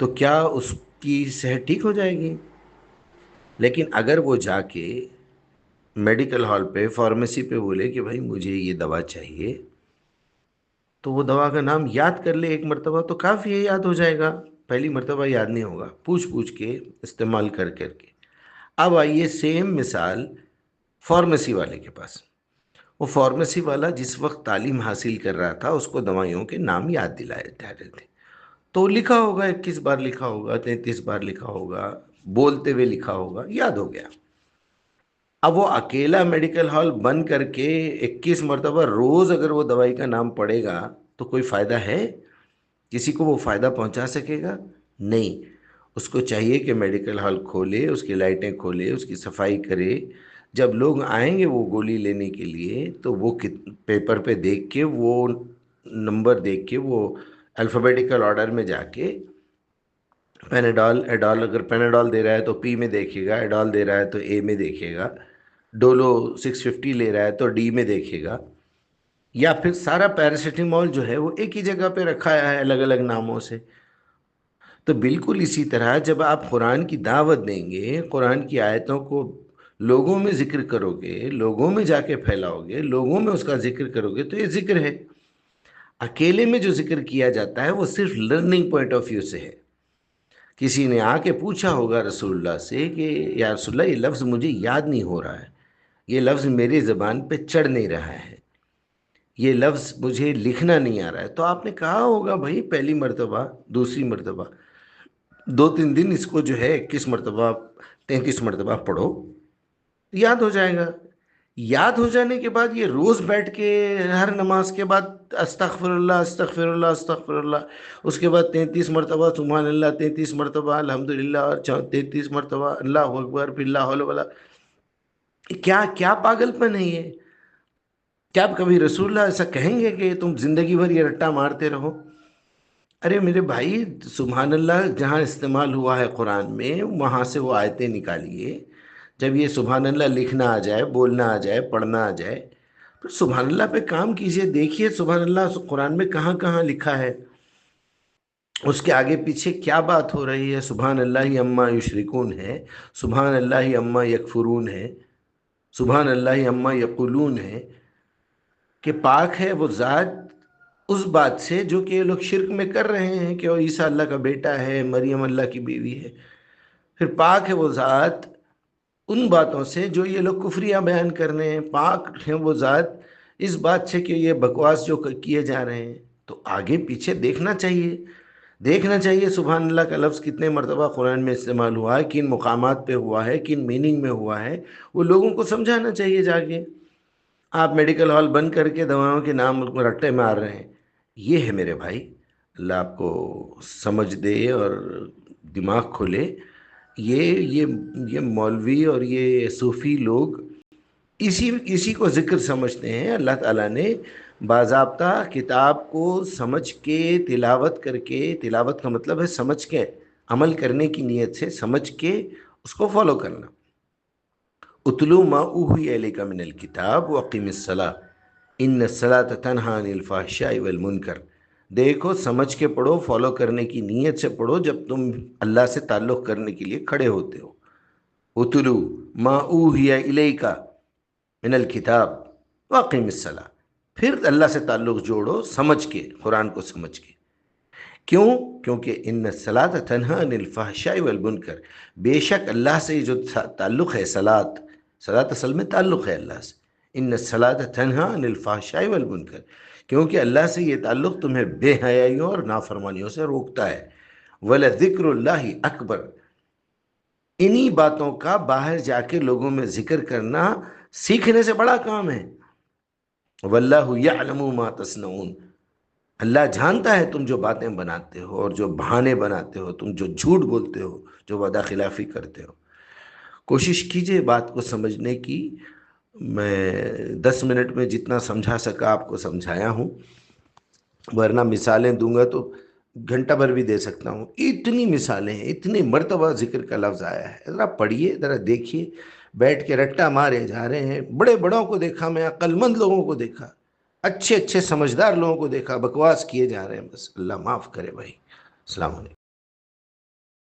تو کیا اس کی صحت ٹھیک ہو جائے گی؟ لیکن اگر وہ جا کے میڈیکل ہال پہ فارمیسی پہ بولے کہ بھائی مجھے یہ دوا چاہیے، تو وہ دوا کا نام یاد کر لے ایک مرتبہ تو کافی ہے، یاد ہو جائے گا۔ پہلی مرتبہ یاد نہیں ہوگا، پوچھ پوچھ کے استعمال کر کر کے۔ اب آئیے سیم مثال فارمیسی والے کے پاس۔ وہ فارمیسی والا جس وقت تعلیم حاصل کر رہا تھا اس کو دوائیوں کے نام یاد دلائے جا رہے تھے، تو لکھا ہوگا، 21 بار لکھا ہوگا، 33 بار لکھا ہوگا، بولتے ہوئے لکھا ہوگا، یاد ہو گیا۔ اب وہ اکیلا میڈیکل ہال بند کر کے 21 مرتبہ روز اگر وہ دوائی کا نام پڑھے گا تو کوئی فائدہ ہے؟ کسی کو وہ فائدہ پہنچا سکے گا؟ نہیں۔ اس کو چاہیے کہ میڈیکل ہال کھولے، اس کی لائٹیں کھولے، اس کی صفائی کرے۔ جب لوگ آئیں گے وہ گولی لینے کے لیے تو وہ پیپر پہ دیکھ کے، وہ نمبر دیکھ کے، وہ الفابیٹیکل آرڈر میں جا کے، پیناڈول ایڈال، اگر پیناڈول دے رہا ہے تو پی میں دیکھے گا، ایڈال دے رہا ہے تو اے میں دیکھے گا، ڈولو 650 لے رہا ہے تو ڈی میں دیکھے گا، یا پھر سارا پیراسیٹامول جو ہے وہ ایک ہی جگہ پہ رکھا ہے الگ الگ ناموں سے۔ تو بالکل اسی طرح جب آپ قرآن کی دعوت دیں گے، قرآن کی آیتوں کو لوگوں میں ذکر کرو گے، لوگوں میں جا کے پھیلاؤ گے، لوگوں میں اس کا ذکر کرو گے، تو یہ ذکر ہے۔ اکیلے میں جو ذکر کیا جاتا ہے وہ صرف لرننگ پوائنٹ آف ویو سے ہے۔ کسی نے آ کے پوچھا ہوگا رسول اللہ سے کہ یا رسول اللہ یہ لفظ مجھے یاد نہیں ہو رہا ہے، یہ لفظ میری زبان پہ چڑھ نہیں رہا ہے، یہ لفظ مجھے لکھنا نہیں آ رہا ہے، تو آپ نے کہا ہوگا بھائی پہلی مرتبہ، دوسری مرتبہ، 2-3 دن اس کو جو ہے 21 مرتبہ 33 مرتبہ پڑھو، یاد ہو جائے گا۔ یاد ہو جانے کے بعد یہ روز بیٹھ کے ہر نماز کے بعد استغفر اللہ استغفر اللہ استغفر اللہ، اس کے بعد 33 مرتبہ سبحان اللہ، 33 مرتبہ الحمدللہ، اور 33 مرتبہ اللہ اکبر، پھر لا حول ولا، کیا کیا پاگل پن ہے یہ؟ کیا آپ کبھی رسول اللہ ایسا کہیں گے کہ تم زندگی بھر یہ رٹا مارتے رہو؟ ارے میرے بھائی، سبحان اللہ جہاں استعمال ہوا ہے قرآن میں وہاں سے وہ آیتیں نکالیے۔ جب یہ سبحان اللہ لکھنا آ جائے، بولنا آ جائے، پڑھنا آ جائے، پھر سبحان اللہ پہ کام کیجئے، دیکھیے سبحان اللہ قرآن میں کہاں کہاں لکھا ہے، اس کے آگے پیچھے کیا بات ہو رہی ہے۔ سبحان اللہ اما یشرکون ہے، سبحان اللہ اما یکفرون ہے، سبحان اللہ اما یقولون ہے، کہ پاک ہے وہ ذات اس بات سے جو کہ یہ لوگ شرک میں کر رہے ہیں کہ وہ عیسیٰ اللہ کا بیٹا ہے، مریم اللہ کی بیوی ہے۔ پھر پاک ہے وہ ذات ان باتوں سے جو یہ لوگ کفریاں بیان کر رہے ہیں، پاک ہے وہ ذات اس بات سے کہ یہ بکواس جو کیے جا رہے ہیں۔ تو آگے پیچھے دیکھنا چاہیے، دیکھنا چاہیے سبحان اللہ کا لفظ کتنے مرتبہ قرآن میں استعمال ہوا ہے، کن مقامات پہ ہوا ہے، کن میننگ میں ہوا ہے، وہ لوگوں کو سمجھانا چاہیے جا کے۔ آپ میڈیکل ہال بند کر کے دوائیوں کے نام رٹے مار رہے ہیں، یہ ہے میرے بھائی۔ اللہ آپ کو سمجھ دے اور دماغ کھولے۔ یہ مولوی اور یہ صوفی لوگ اسی کو ذکر سمجھتے ہیں۔ اللہ تعالیٰ نے باضابطہ کتاب کو سمجھ کے تلاوت کر کے، تلاوت کا مطلب ہے سمجھ کے عمل کرنے کی نیت سے، سمجھ کے اس کو فالو کرنا۔ اتلو ما اوحی الیک من الکتاب واقم الصلاۃ ان الصلاۃ تنہی عن الفحشاء والمنکر۔ دیکھو سمجھ کے پڑھو، فالو کرنے کی نیت سے پڑھو جب تم اللہ سے تعلق کرنے کے لیے کھڑے ہوتے ہو۔ اتلو ما اوحی الیک من الکتاب واقم الصلاۃ، پھر اللہ سے تعلق جوڑو سمجھ کے، قرآن کو سمجھ کے۔ کیوں؟ کیونکہ ان الصلاۃ تنہی عن الفحشاء والمنکر، بے شک اللہ سے جو تعلق ہے، صلاۃ اصل میں تعلق ہے اللہ سے، ان الصلاۃ تنہی عن الفحشاء والمنکر، کیونکہ اللہ سے یہ تعلق تمہیں بے حیائیوں اور نافرمانیوں سے روکتا ہے۔ وَلَذِكْرُ اللَّهِ اکبر، انہی باتوں کا باہر جا کے لوگوں میں ذکر کرنا سیکھنے سے بڑا کام ہے۔ وَاللَّهُ يَعْلَمُ مَا تَصْنَعُونَ، اللہ جانتا ہے تم جو باتیں بناتے ہو اور جو بہانے بناتے ہو، تم جو جھوٹ بولتے ہو، جو وعدہ خلافی کرتے ہو۔ کوشش کیجئے بات کو سمجھنے کی۔ میں 10 منٹ میں جتنا سمجھا سکا آپ کو سمجھایا ہوں، ورنہ مثالیں دوں گا تو گھنٹہ بھر بھی دے سکتا ہوں۔ اتنی مثالیں ہیں، اتنی مرتبہ ذکر کا لفظ آیا ہے، ذرا پڑھیے، ذرا دیکھیے۔ بیٹھ کے رٹا مارے جا رہے ہیں، بڑے بڑوں کو دیکھا میں، عقل مند لوگوں کو دیکھا، اچھے اچھے سمجھدار لوگوں کو دیکھا، بکواس کیے جا رہے ہیں، بس اللہ معاف کرے بھائی۔ السلام علیکم۔